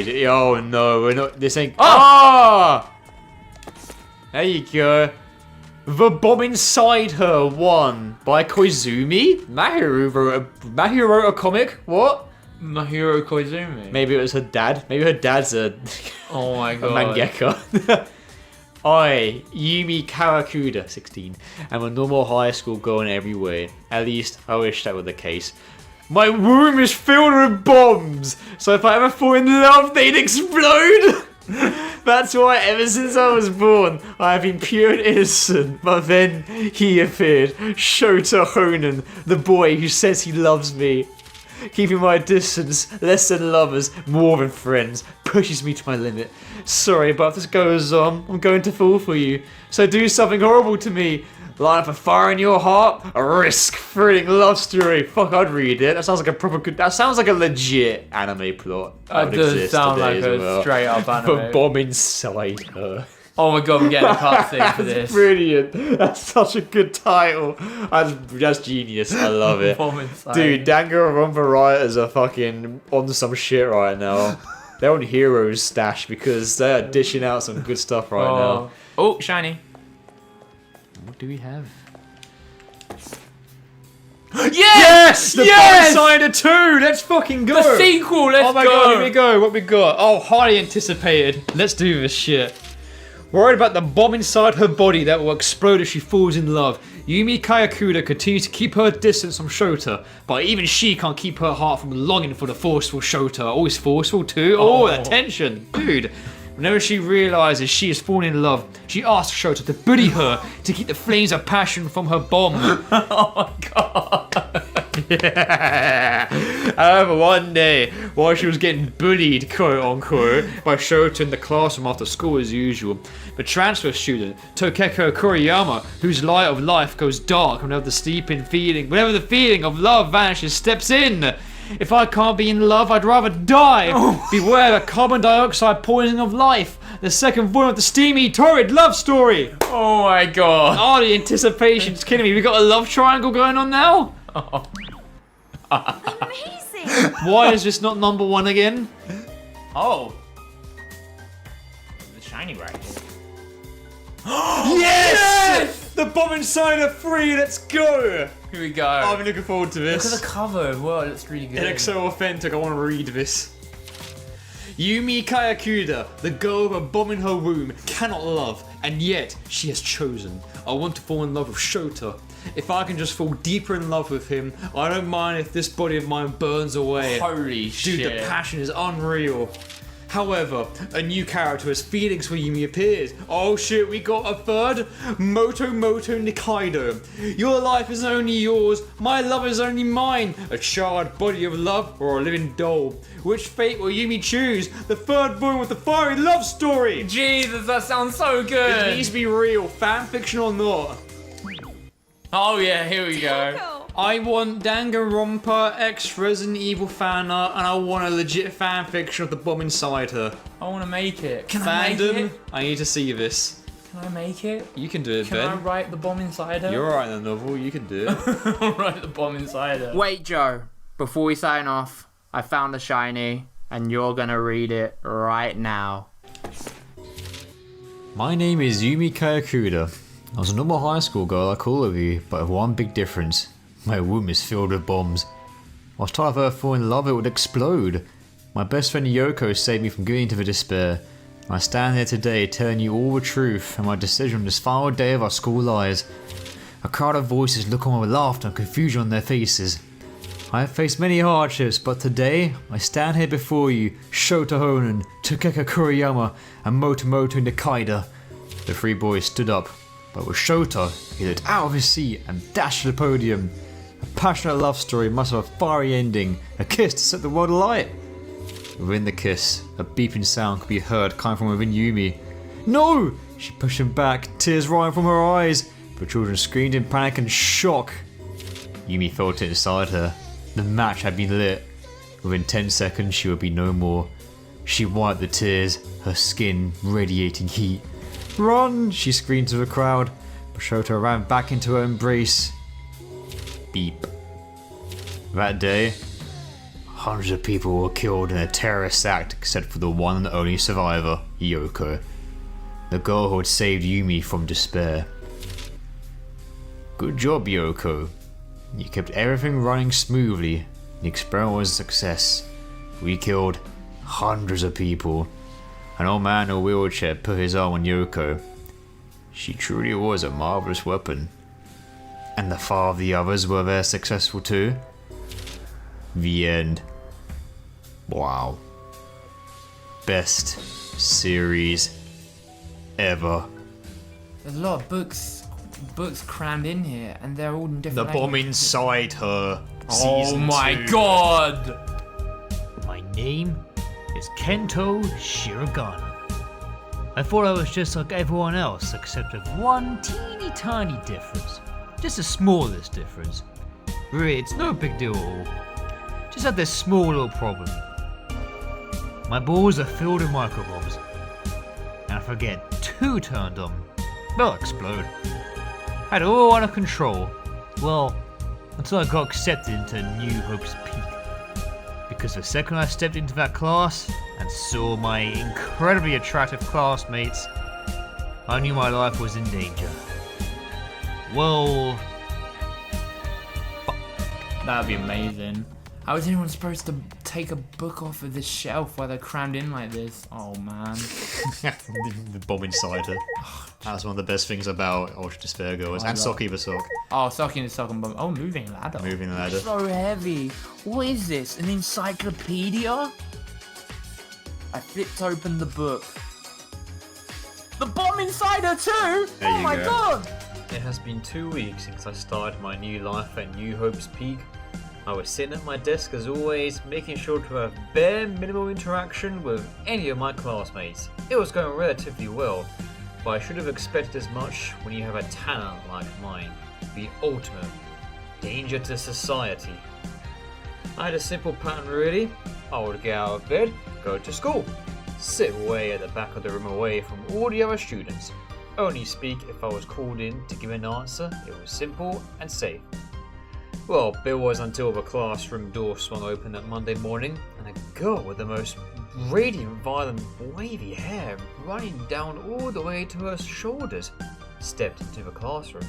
Dude, oh no, we're not. This ain't. Ah! There you go. The Bomb Inside Her 1 by Koizumi? Mahiru wrote a comic? What? Mahiro Koizumi. Maybe it was her dad. Maybe her dad's a, Oh my a god. mangaka. I, Yumi Kayakuda, 16. I'm a normal high school girl in every way. At least, I wish that were the case. My womb is filled with bombs, so if I ever fall in love, they'd explode! That's why ever since I was born, I have been pure and innocent. But then he appeared, Shota Honen, the boy who says he loves me. Keeping my distance, less than lovers, more than friends, pushes me to my limit. Sorry, but if this goes on, I'm going to fall for you. So do something horrible to me. Light up a fire in your heart, a risk-thrilling love story. Fuck, I'd read it. That sounds like a proper good. That sounds like a legit anime plot. That does sound like a straight up The anime. Bomb Inside Her. Oh my god, I'm getting a cutscene for this. That's brilliant. That's such a good title. That's genius. I love it. Bomb Inside. Dude, Danganronpa writers are fucking on some shit right now. They're on Heroes Stash because they're dishing out some good stuff right now. Oh, shiny. What do we have? Yes! The Yes! Bomb Insider 2! Let's fucking go! The sequel, let's go! Oh my god, here we go. What we got? Oh, highly anticipated. Let's do this shit. Worried about the bomb inside her body that will explode if she falls in love, Yumi Kayakuda continues to keep her distance from Shota, but even she can't keep her heart from longing for the forceful Shota. Oh, he's forceful too? Oh, that tension. Dude. Whenever she realizes she has fallen in love, she asks Shota to bully her to keep the flames of passion from her bomb. Oh my god. Yeah. However, one day, while she was getting bullied, quote unquote, by Shota in the classroom after school as usual, the transfer student, Tokeko Kuriyama, whose light of life goes dark whenever the feeling of love vanishes, steps in. If I can't be in love, I'd rather die. Beware the carbon dioxide poisoning of life. The second volume of the steamy, torrid love story. Oh my god. Oh, the anticipation's killing me. We got a love triangle going on now? Oh. Amazing! Why is this not number one again? Oh. The shiny bracket. Yes! The Bomb Insider 3, let's go! Here we go. I've been looking forward to Look this. at the cover as well, it looks really good. It looks so authentic, I want to read this. Yumi Kayakuda, the girl with a bomb in her womb, cannot love, and yet she has chosen. I want to fall in love with Shota. If I can just fall deeper in love with him, I don't mind if this body of mine burns away. Holy Dude, shit. the passion is unreal. However, a new character has feelings for Yumi appears. Oh shit, we got a third? Moto Nikaido. Your life is only yours, my love is only mine. A charred body of love or a living doll? Which fate will Yumi choose? The third volume with the fiery love story! Jesus, that sounds so It good. needs to be real, fan fiction or not. Oh yeah, here we go. Cool. I want Danganronpa X Resident Evil fan art, and I want a legit fan fiction of the bomb inside her. I want to make it. Can I make Fandom, it? I need to see this. Can I make it? You can do it, Can I Ben. write the bomb inside her? You're alright in the novel, you can do it. I'll write the bomb inside her. Wait, Joe. Before we sign off, I found a shiny, and you're gonna read it right now. My name is Yumi Kayakuda. I was a normal high school girl like all of you, but with one big difference. My womb is filled with bombs. I was told if I ever fall in love it would explode. My best friend Yoko saved me from giving into the despair. I stand here today telling you all the truth and my decision on this final day of our school lives. A crowd of voices look on with laughter and confusion on their faces. I have faced many hardships, but today I stand here before you, Shota Honen, Tokeka Kuriyama, and Motomoto Nikaido. The three boys stood up, but with Shota, he looked out of his seat and dashed to the podium. A passionate love story must have a fiery ending, a kiss to set the world alight. Within the kiss, a beeping sound could be heard coming from within Yumi. No! She pushed him back, tears rolling from her eyes. The children screamed in panic and shock. Yumi felt it inside her. The match had been lit. Within 10 seconds, she would be no more. She wiped the tears, her skin radiating heat. Run! She screamed to the crowd. But Shota ran back into her embrace. Beep. That day, Hundreds of people were killed in a terrorist act except for the one and only survivor, Yoko, the girl who had saved Yumi from despair. Good job, Yoko. You kept everything running smoothly. The experiment was a success. We killed hundreds of people. An old man in a wheelchair put his arm on Yoko. She truly was a marvelous weapon. And the 5 of the others were there successful too. The end. Wow. Best series ever. There's a lot of books crammed in here, and they're all in The different Bomb languages. Inside Her. Oh Season my 2. god! My name is Kento Shiragana. I thought I was just like everyone else, except with one teeny tiny difference. Just the smallest difference. Really, it's no big deal at all. Just had this small little problem. My balls are filled with microbombs. And if I get too turned on, they'll explode. Had it all under control. Well, until I got accepted into New Hope's Peak. Because the second I stepped into that class and saw my incredibly attractive classmates, I knew my life was in danger. Well, That'd be amazing. How is anyone supposed to take a book off of this shelf while they're crammed in like this? Oh man. The Bomb Inside Her. That's one of the best things about Ultra Despair Girls. And Socky the Sock. Oh, Socky the Sock and Bomb. Oh, moving ladder. Moving the ladder. So heavy. What is this? An encyclopedia? I flipped open the book. The Bomb Inside Her too? There Oh you my go. god! It has been 2 weeks since I started my new life at New Hope's Peak. I was sitting at my desk as always, making sure to have bare minimal interaction with any of my classmates. It was going relatively well, but I should have expected as much when you have a talent like mine. The ultimate danger to society. I had a simple pattern really. I would get out of bed, go to school, sit away at the back of the room away from all the other students. Only speak if I was called in to give an answer. It was simple and safe. Well, it was until the classroom door swung open that Monday morning and a girl with the most radiant, violent, wavy hair running down all the way to her shoulders stepped into the classroom.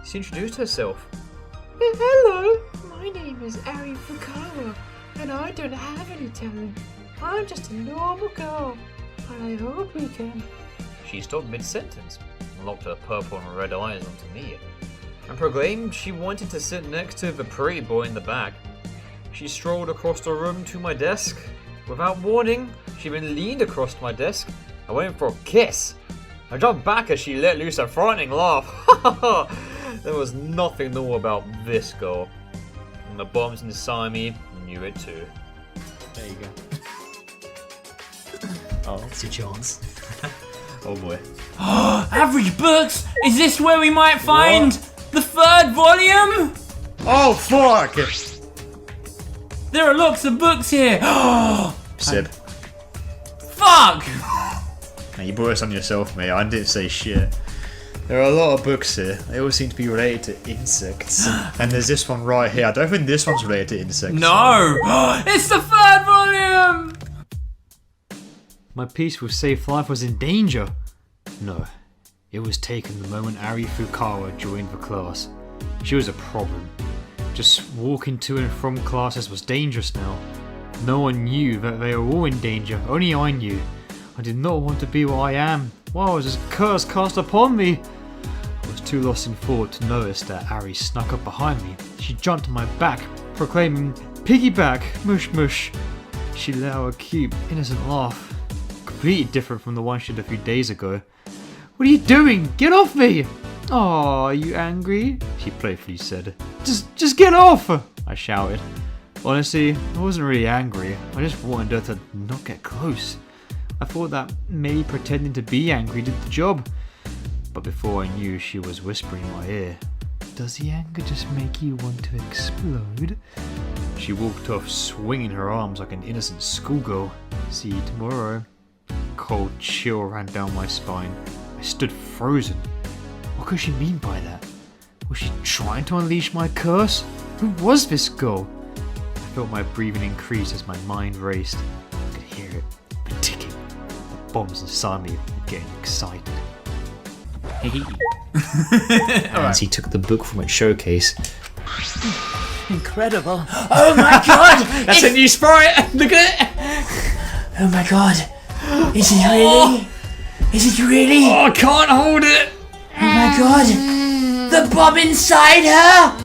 She introduced herself. Hello, my name is Arie Fukawa, and I don't have any talent. I'm just a normal girl, but I hope we can. She stopped mid-sentence and locked her purple and red eyes onto me and proclaimed she wanted to sit next to the pretty boy in the back. She strolled across the room to my desk. Without warning, she then leaned across my desk and went for a kiss. I jumped back as she let loose a frightening laugh. There was nothing normal about this girl. And the bombs inside me knew it too. There you go. it's your chance. Oh boy. Average books? Is this where we might find the 3rd volume? Oh fuck! There are lots of books here. Sib. Fuck! Now you brought this on yourself, mate. I didn't say shit. There are a lot of books here. They all seem to be related to insects. And there's this one right here. I don't think this one's related to insects. No! It's the 3rd volume! My peaceful, safe life was in danger. No, it was taken the moment Arie Fukawa joined the class. She was a problem. Just walking to and from classes was dangerous now. No one knew that they were all in danger, only I knew. I did not want to be what I am. Why was this curse cast upon me? I was too lost in thought to notice that Arie snuck up behind me. She jumped on my back, proclaiming, "Piggyback, mush mush." She let out a cute, innocent laugh. Completely different from the one she did a few days ago. "What are you doing? Get off me!" "Aw, are you angry?" she playfully said. Just get off!" I shouted. Honestly, I wasn't really angry. I just wanted her to not get close. I thought that maybe pretending to be angry did the job. But before I knew, she was whispering in my ear, "Does the anger just make you want to explode?" She walked off, swinging her arms like an innocent schoolgirl. "See you tomorrow." A cold chill ran down my spine. I stood frozen. What could she mean by that? Was she trying to unleash my curse? Who was this girl? I felt my breathing increase as my mind raced. I could hear it ticking. The bombs inside me were getting excited. As he took the book from its showcase. Incredible. Oh my god! That's a new sprite! Look at it! Oh my god. Is it really? Is it really? Oh, I can't hold it! Oh my god. The bomb inside her!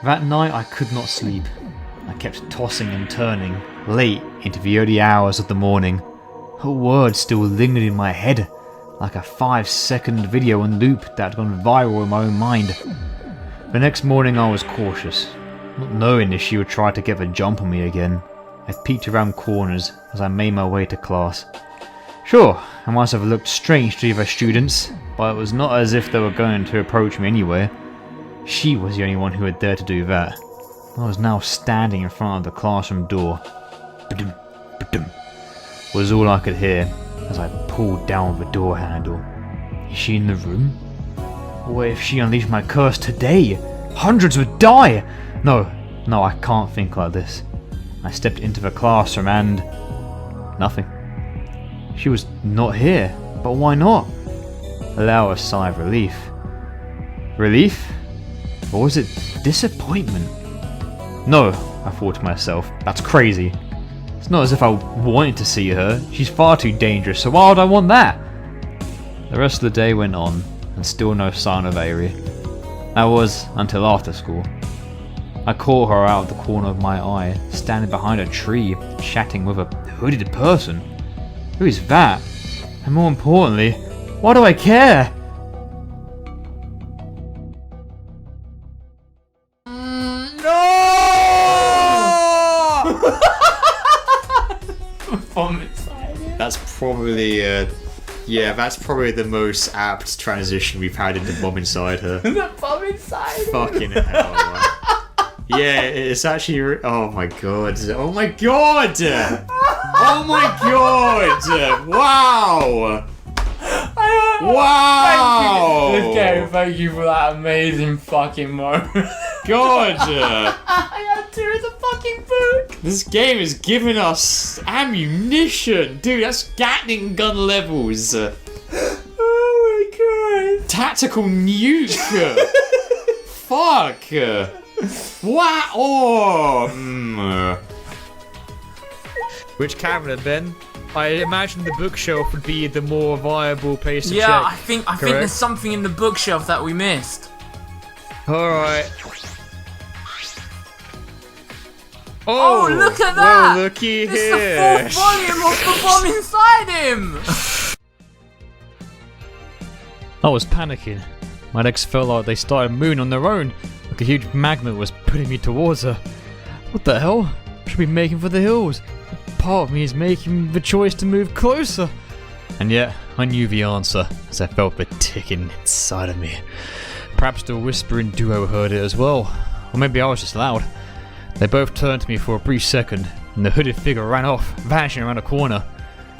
That night I could not sleep. I kept tossing and turning, late into the early hours of the morning. Her words still lingered in my head, like a 5-second video on loop that had gone viral in my own mind. The next morning I was cautious, not knowing if she would try to get the jump on me again. I peeked around corners as I made my way to class. Sure, I must have looked strange to the other students, but it was not as if they were going to approach me anyway. She was the only one who had dared to do that. I was now standing in front of the classroom door. Ba-dum, ba-dum, was all I could hear as I pulled down the door handle. Is she in the room? What if she unleashed my curse today? Hundreds would die! No, I can't think like this. I stepped into the classroom and... nothing. She was not here, but why not? Allow a sigh of relief. Relief? Or was it disappointment? No, I thought to myself, that's crazy. It's not as if I wanted to see her. She's far too dangerous, so why would I want that? The rest of the day went on, and still no sign of Arie. That was until after school. I caught her out of the corner of my eye, standing behind a tree, chatting with a hooded person. Who is that? And more importantly, why do I care? That's probably that's probably the most apt transition we've had into Bomb Inside Her. The bomb inside. Fucking hell, man. Yeah, it's actually. Oh my god! Oh my god! Oh my god! Wow! Wow! Okay, thank you for that amazing fucking moment. God! I had tears of fucking book. This game is giving us ammunition, dude. That's Gatling gun levels. Oh my god. Tactical nuke. Fuck. Wow. Oh. Which camera, Ben? I imagine the bookshelf would be the more viable place to check. Yeah, I think there's something in the bookshelf that we missed. Alright. Oh, look at that! Well, looky It's here. the 4th volume of the bomb inside him! I was panicking. My legs felt like they started moving on their own, like a huge magnet was putting me towards her. What the hell? I should be making for the hills. Part of me is making the choice to move closer. And yet, I knew the answer as I felt the ticking inside of me. Perhaps the whispering duo heard it as well, or maybe I was just loud. They both turned to me for a brief second, and the hooded figure ran off, vanishing around a corner.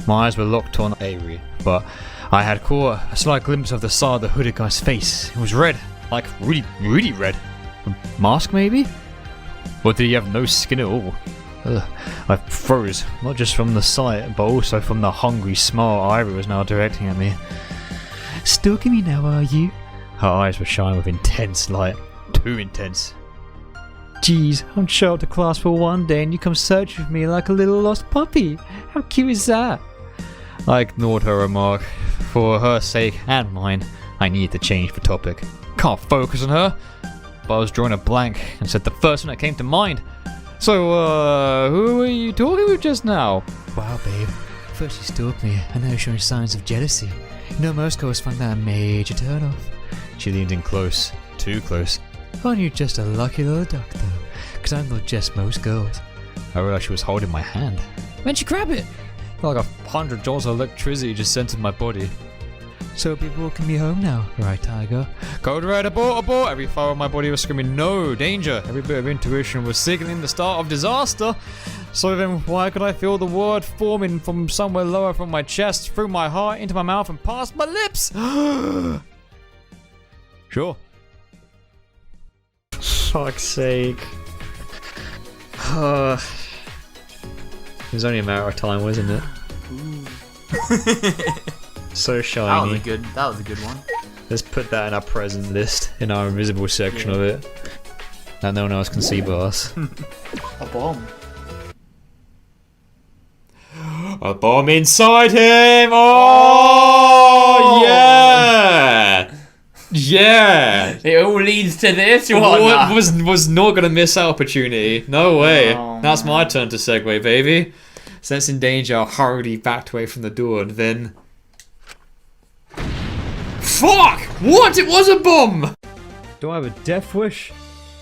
My eyes were locked on Arie, but I had caught a slight glimpse of the side of the hooded guy's face. It was red, like really, really red. A mask, maybe? Or did he have no skin at all? Ugh. I froze, not just from the sight, but also from the hungry smile Arie was now directing at me. Stalking me now, are you? Her eyes were shining with intense light. Too intense. Geez, I'm show up to class for one day and you come search for me like a little lost puppy. How cute is that? I ignored her remark. For her sake and mine, I needed to change the topic. Can't focus on her. But I was drawing a blank and said the first one that came to mind. So, who were you talking with just now? Wow, babe. First you stalked me, and now you're showing signs of jealousy. You know most girls find that a major turn-off. She leaned in close. Too close. Aren't you just a lucky little duck, though? Because I'm not just most girls. I realized she was holding my hand. When'd she grab it? Felt like 100 joules of electricity just entered my body. So you'll be walking me home now, right, Tiger? Code red, abort, abort! Every fibre of my body was screaming, no, danger! Every bit of intuition was signaling the start of disaster! So then, why could I feel the word forming from somewhere lower from my chest, through my heart, into my mouth, and past my lips? Sure. Fuck's sake. It was only a matter of time, wasn't it? So shiny. That was a good one. Let's put that in our present list, in our invisible section of it. That no one else can see but us. A bomb. A bomb inside him! Oh, yeah! Yeah! It all leads to this one. Was not gonna miss that opportunity. No way. Oh, That's my turn to segue, baby. Sensing danger, I hurriedly backed away from the door and then... Fuck! What? It was a bomb! Do I have a death wish?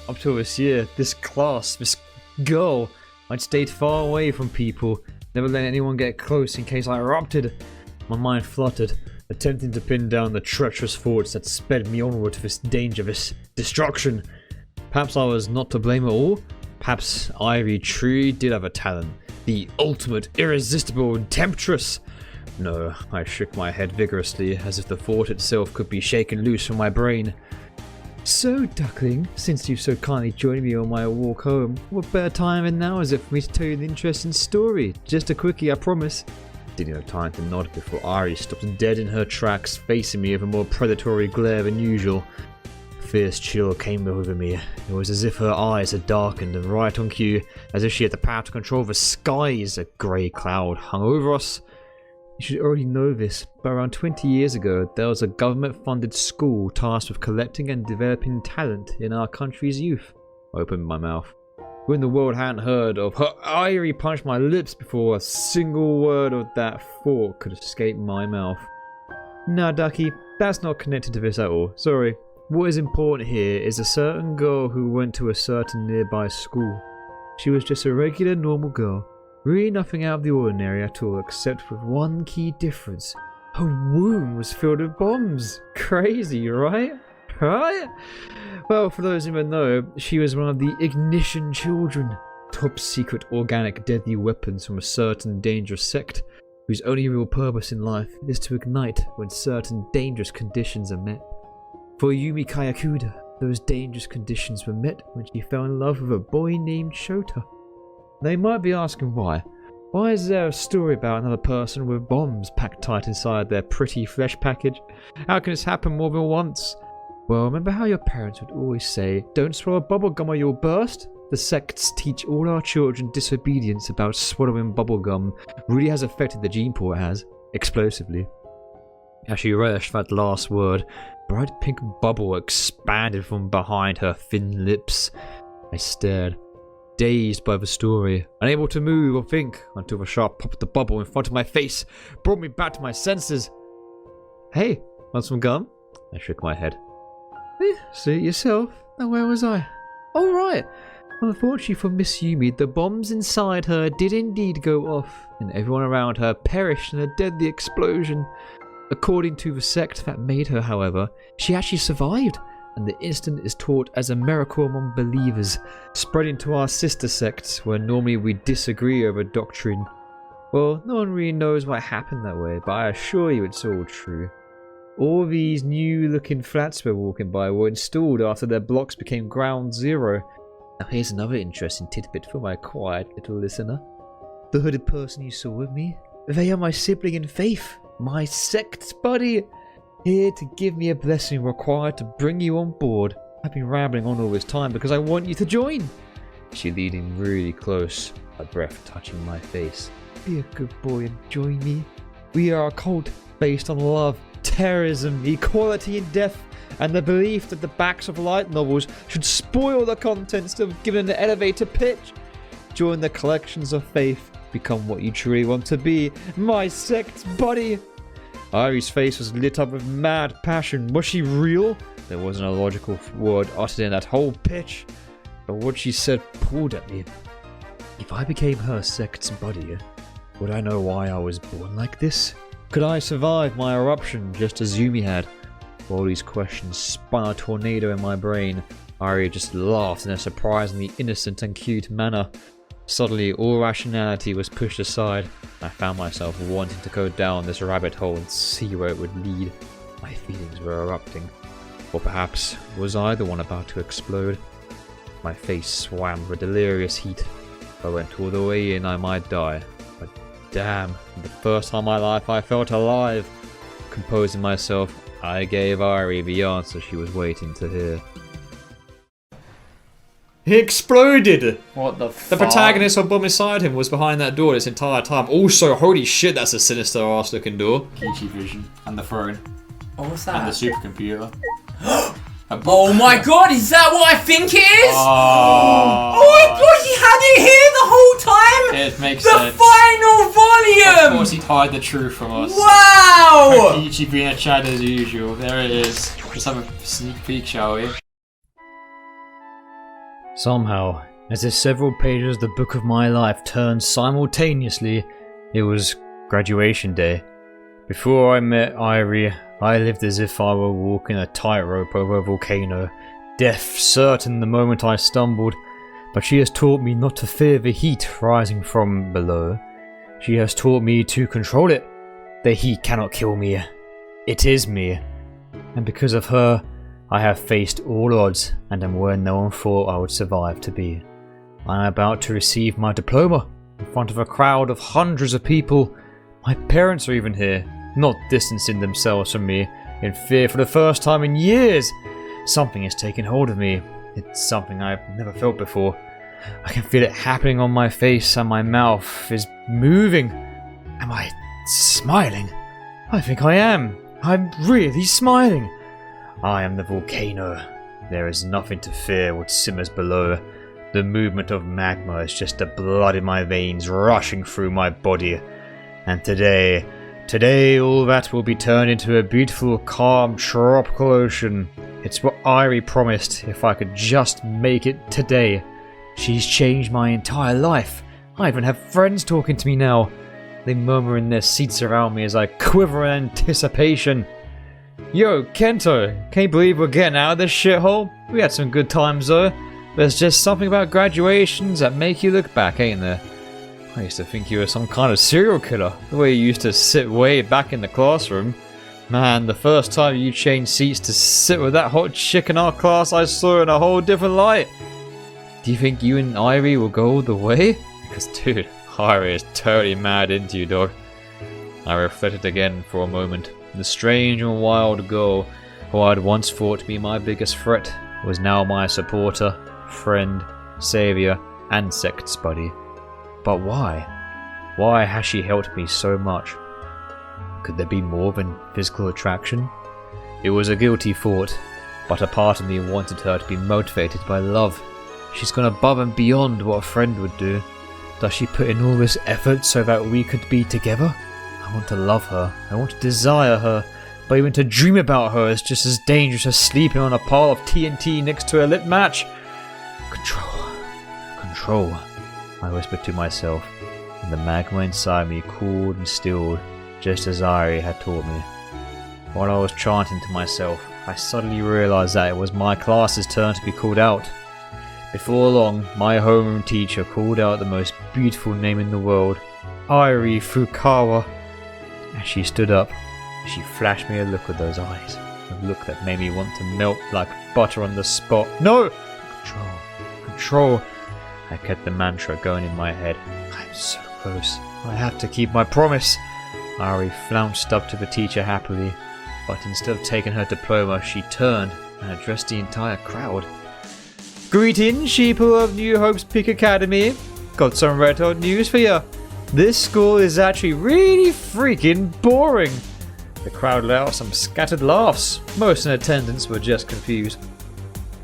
Up till this year, this class, this girl, I'd stayed far away from people, never let anyone get close in case I erupted. My mind fluttered, attempting to pin down the treacherous thoughts that sped me onward to this danger, this destruction. Perhaps I was not to blame at all. Perhaps Arie truly did have a talent, the ultimate, irresistible, and temptress. No, I shook my head vigorously, as if the thought itself could be shaken loose from my brain. So, Duckling, since you so kindly joined me on my walk home, what better time than now is it for me to tell you an interesting story? Just a quickie, I promise. Didn't have time to nod before Arie stopped dead in her tracks, facing me with a more predatory glare than usual. A fierce chill came over me. It was as if her eyes had darkened, and right on cue, as if she had the power to control the skies, a grey cloud hung over us. You should already know this, but around 20 years ago, there was a government-funded school tasked with collecting and developing talent in our country's youth. I opened my mouth. When the world hadn't heard of her, Arie punched my lips before a single word of that thought could escape my mouth. Nah, Ducky, that's not connected to this at all. Sorry. What is important here is a certain girl who went to a certain nearby school. She was just a regular, normal girl. Really nothing out of the ordinary at all, except with one key difference. Her womb was filled with bombs. Crazy, right? Right? Well, for those who don't know, she was one of the Ignition Children. Top secret organic deadly weapons from a certain dangerous sect, whose only real purpose in life is to ignite when certain dangerous conditions are met. For Yumi Kayakuda, those dangerous conditions were met when she fell in love with a boy named Shota. They might be asking why. Why is there a story about another person with bombs packed tight inside their pretty flesh package? How can this happen more than once? Well, remember how your parents would always say, don't swallow bubblegum or you'll burst? The sects teach all our children disobedience about swallowing bubblegum really has affected the gene pool it has, explosively. As she relished that last word, bright pink bubble expanded from behind her thin lips. I stared, dazed by the story, unable to move or think, until the sharp pop of the bubble in front of my face brought me back to my senses. Hey, want some gum? I shook my head. See it yourself. Now where was I? Oh right. Unfortunately for Miss Yumi, the bombs inside her did indeed go off, and everyone around her perished in a deadly explosion. According to the sect that made her, however, she actually survived, and the incident is taught as a miracle among believers, spreading to our sister sects where normally we disagree over doctrine. Well, no one really knows what happened that way, but I assure you it's all true. All these new looking flats we're walking by were installed after their blocks became ground zero. Now here's another interesting tidbit for my quiet little listener. The hooded person you saw with me, they are my sibling in faith, my sect's buddy, here to give me a blessing required to bring you on board. I've been rambling on all this time because I want you to join. She leaned in really close, her breath touching my face. Be a good boy and join me. We are a cult based on love, terrorism, equality and death, and the belief that the backs of light novels should spoil the contents of given an elevator pitch. Join the collections of faith, become what you truly want to be, my sect's buddy. Arie's face was lit up with mad passion. Was she real? There wasn't a logical word uttered in that whole pitch, but what she said pulled at me. If I became her sect's buddy, would I know why I was born like this? Could I survive my eruption just as Yumi had? All these questions spun a tornado in my brain. Arie just laughed in a surprisingly innocent and cute manner. Suddenly, all rationality was pushed aside. I found myself wanting to go down this rabbit hole and see where it would lead. My feelings were erupting. Or perhaps, was I the one about to explode? My face swam with delirious heat. If I went all the way in, I might die. But damn, the first time in my life I felt alive. Composing myself, I gave Arie the answer she was waiting to hear. He exploded! What the The fuck? protagonist of Bomb Inside Him was behind that door this entire time. Also, holy shit, that's a sinister ass looking door. Kichi Vision, and the throne, Oh, what's and the that? supercomputer. Oh my god, is that what I think it is? Oh, Oh my god, he had it here the whole time? it makes The sense. final Of volume! course he'd hide the truth from us. Wow! Kichi being a Chad as usual. There it is. Let's have a sneak peek, shall we? Somehow, as if several pages of the book of my life turned simultaneously, it was graduation day. Before I met Arie, I lived as if I were walking a tightrope over a volcano, death certain the moment I stumbled, but she has taught me not to fear the heat rising from below. She has taught me to control it. The heat cannot kill me. It is me. And because of her, I have faced all odds and am where no one thought I would survive to be. I am about to receive my diploma in front of a crowd of hundreds of people. My parents are even here, not distancing themselves from me in fear for the first time in years. Something has taken hold of me. It's something I've never felt before. I can feel it happening on my face and my mouth is moving. Am I smiling? I think I am. I'm really smiling. I am the volcano. There is nothing to fear what simmers below. The movement of magma is just the blood in my veins rushing through my body. And today all that will be turned into a beautiful, calm, tropical ocean. It's what Arie promised if I could just make it today. She's changed my entire life. I even have friends talking to me now. They murmur in their seats around me as I quiver in anticipation. Yo, Kento, can you believe we're getting out of this shithole? We had some good times though. There's just something about graduations that make you look back, ain't there? I used to think you were some kind of serial killer, the way you used to sit way back in the classroom. Man, the first time you changed seats to sit with that hot chick in our class, I saw her in a whole different light. Do you think you and Arie will go all the way? Because dude, Arie is totally mad into you, dog. I reflected again for a moment. The strange and wild girl who I had once thought to be my biggest threat was now my supporter, friend, saviour, and sects buddy. But why? Why has she helped me so much? Could there be more than physical attraction? It was a guilty thought, but a part of me wanted her to be motivated by love. She's gone above and beyond what a friend would do. Does she put in all this effort so that we could be together? I want to love her, I want to desire her, but even to dream about her is just as dangerous as sleeping on a pile of TNT next to a lit match. Control, I whispered to myself, and the magma inside me cooled and stilled, just as Arie had taught me. While I was chanting to myself, I suddenly realised that it was my class's turn to be called out. Before long, my homeroom teacher called out the most beautiful name in the world, Arie Fukawa. As she stood up, she flashed me a look with those eyes, a look that made me want to melt like butter on the spot. No! Control. I kept the mantra going in my head. I'm so close. I have to keep my promise. Arie flounced up to the teacher happily, but instead of taking her diploma, she turned and addressed the entire crowd. Greetings, sheeple of New Hope's Peak Academy. Got some red hot news for you. This school is actually really freaking boring. The crowd let out some scattered laughs. Most in attendance were just confused.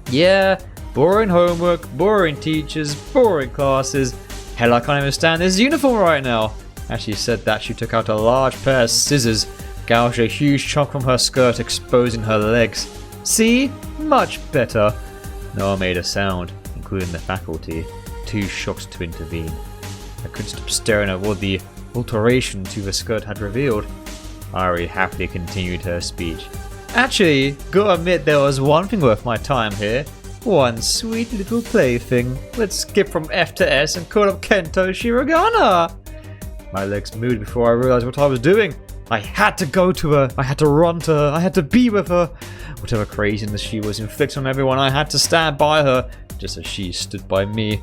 Yeah, boring homework, boring teachers, boring classes. Hell, I can't even stand this uniform right now. As she said that, she took out a large pair of scissors, gouged a huge chunk from her skirt, exposing her legs. See? Much better. No one made a sound, including the faculty, too shocked to intervene. I couldn't stop staring at what the alteration to the skirt had revealed. Arie happily continued her speech. Actually, gotta admit there was one thing worth my time here. One sweet little plaything. Let's skip from F to S and call up Kento Shiragana. My legs moved before I realized what I was doing. I had to go to her. I had to run to her. I had to be with her. Whatever craziness she was inflicting on everyone, I had to stand by her, just as she stood by me.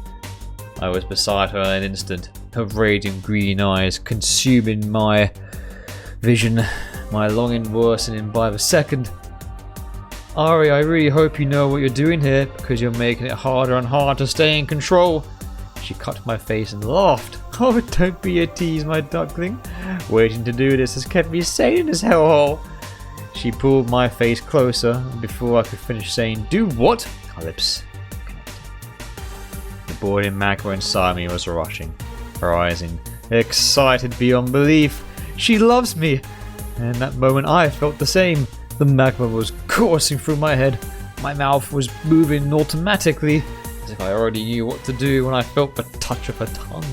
I was beside her in an instant, her radiant green eyes consuming my vision, my longing worsening by the second. Arie, I really hope you know what you're doing here, because you're making it harder and harder to stay in control. She cut to my face and laughed. Oh, don't be a tease, my duckling. Waiting to do this has kept me sane in this hellhole. She pulled my face closer, and before I could finish saying, "Do what?" our lips connected. The boiling magma inside me was rushing, rising, excited beyond belief. She loves me! And in that moment I felt the same. The magma was coursing through my head. My mouth was moving automatically, as if I already knew what to do when I felt the touch of her tongue.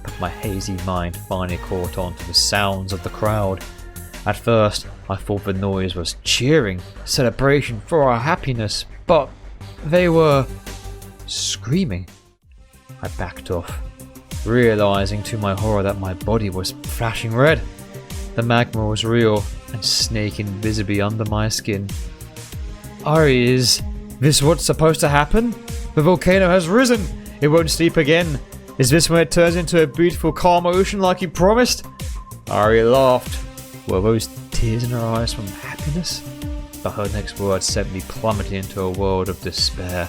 But my hazy mind finally caught on to the sounds of the crowd. At first, I thought the noise was cheering, celebration for our happiness, but they were screaming. I backed off, realizing to my horror that my body was flashing red. The magma was real and snaking visibly under my skin. Arie, is this what's supposed to happen? The volcano has risen! It won't sleep again! Is this when it turns into a beautiful calm ocean like you promised? Arie laughed. Were those tears in her eyes from happiness? But her next words sent me plummeting into a world of despair.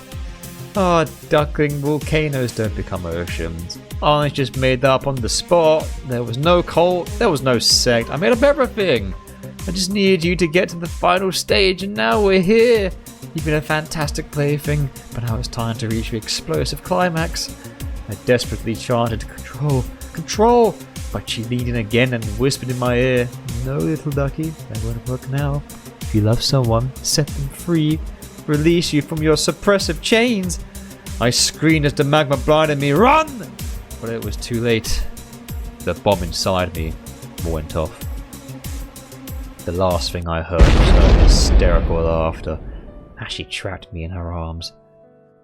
Ah, duckling, volcanoes don't become oceans. I just made that up on the spot. There was no cult, there was no sect. I made up everything. I just needed you to get to the final stage, and now we're here. You've been a fantastic plaything, but now it's time to reach the explosive climax. I desperately chanted, "Control, control!" But she leaned in again and whispered in my ear, "No, little ducky, that won't work now. If you love someone, set them free. Release you from your suppressive chains." I screamed as the magma blinded me, "Run!" But it was too late. The bomb inside me went off. The last thing I heard was her hysterical laughter as she trapped me in her arms.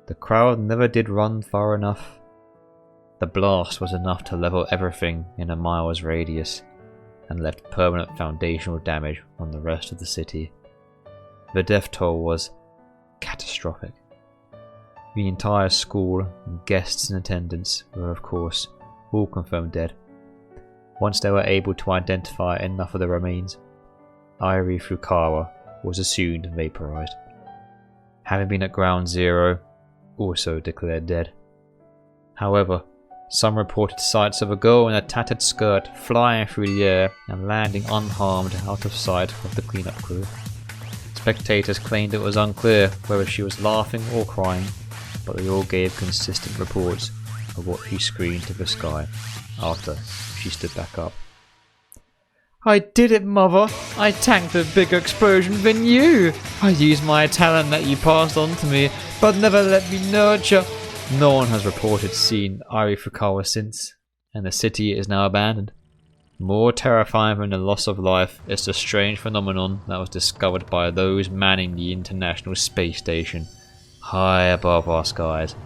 The crowd never did run far enough. The blast was enough to level everything in a mile's radius and left permanent foundational damage on the rest of the city. The death toll was catastrophic. The entire school and guests in attendance were, of course, all confirmed dead. Once they were able to identify enough of the remains, Arie Fukawa was assumed vaporized. Having been at ground zero, also declared dead. However, some reported sights of a girl in a tattered skirt flying through the air and landing unharmed out of sight of the cleanup crew. Spectators claimed it was unclear whether she was laughing or crying, but they all gave consistent reports of what she screamed to the sky after she stood back up. "I did it, Mother! I tanked a bigger explosion than you! I used my talent that you passed on to me, but never let me nurture." No one has reported seeing Arie Fukawa since, and the city is now abandoned. More terrifying than the loss of life is the strange phenomenon that was discovered by those manning the International Space Station, high above our skies.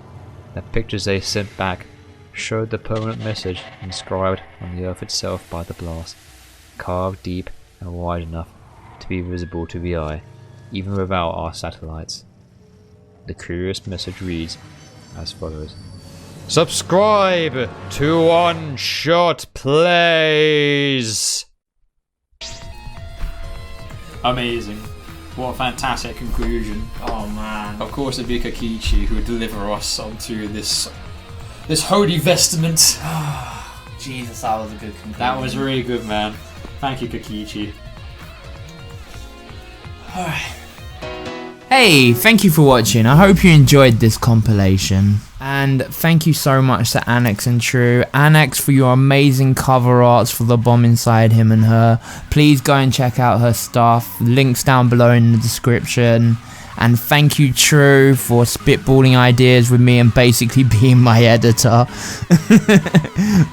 The pictures they sent back showed the permanent message inscribed on the Earth itself by the blast, carved deep and wide enough to be visible to the eye, even without our satellites. The curious message reads as follows: "Subscribe to 1ShotPlays." Amazing. What a fantastic conclusion. Oh man. Of course it'd be Kokichi who would deliver us onto this holy vestment. Jesus, that was a good conclusion. That was really good, man. Thank you, Kokichi. Alright. Hey, thank you for watching. I hope you enjoyed this compilation. And thank you so much to Anix and Tru. Anix for your amazing cover arts for The Bomb Inside Him and Her. Please go and check out her stuff. Links down below in the description. And thank you, Tru, for spitballing ideas with me and basically being my editor.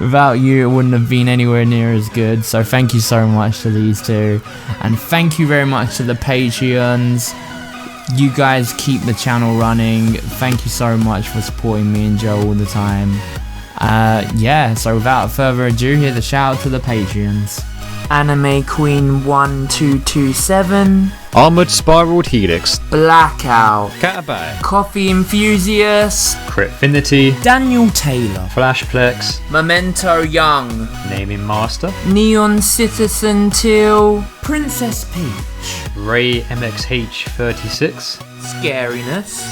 Without you, it wouldn't have been anywhere near as good. So thank you so much to these two. And thank you very much to the Patreons. You guys keep the channel running. Thank you so much for supporting me and Joe all the time. Yeah, so without further ado, here's a shout out to the Patreons. Anime Queen 1227, Armored Spiraled Helix, Blackout, Catabag, Coffee Enthusiast, Critfinity, Daniel Taylor, Flashplex, Memento Young, Naming Master, Neon Citizen Teal, Princess Peach, Ray MXH36, Scariness,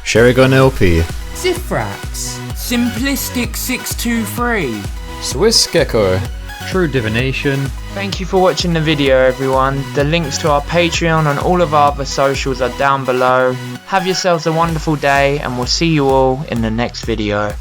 Shirigun LP, Zifrax, Simplistic 623. Swiss Gecko, True Divination. Thank you for watching the video, everyone. The links to our Patreon and all of our other socials are down below. Have yourselves a wonderful day, and we'll see you all in the next video.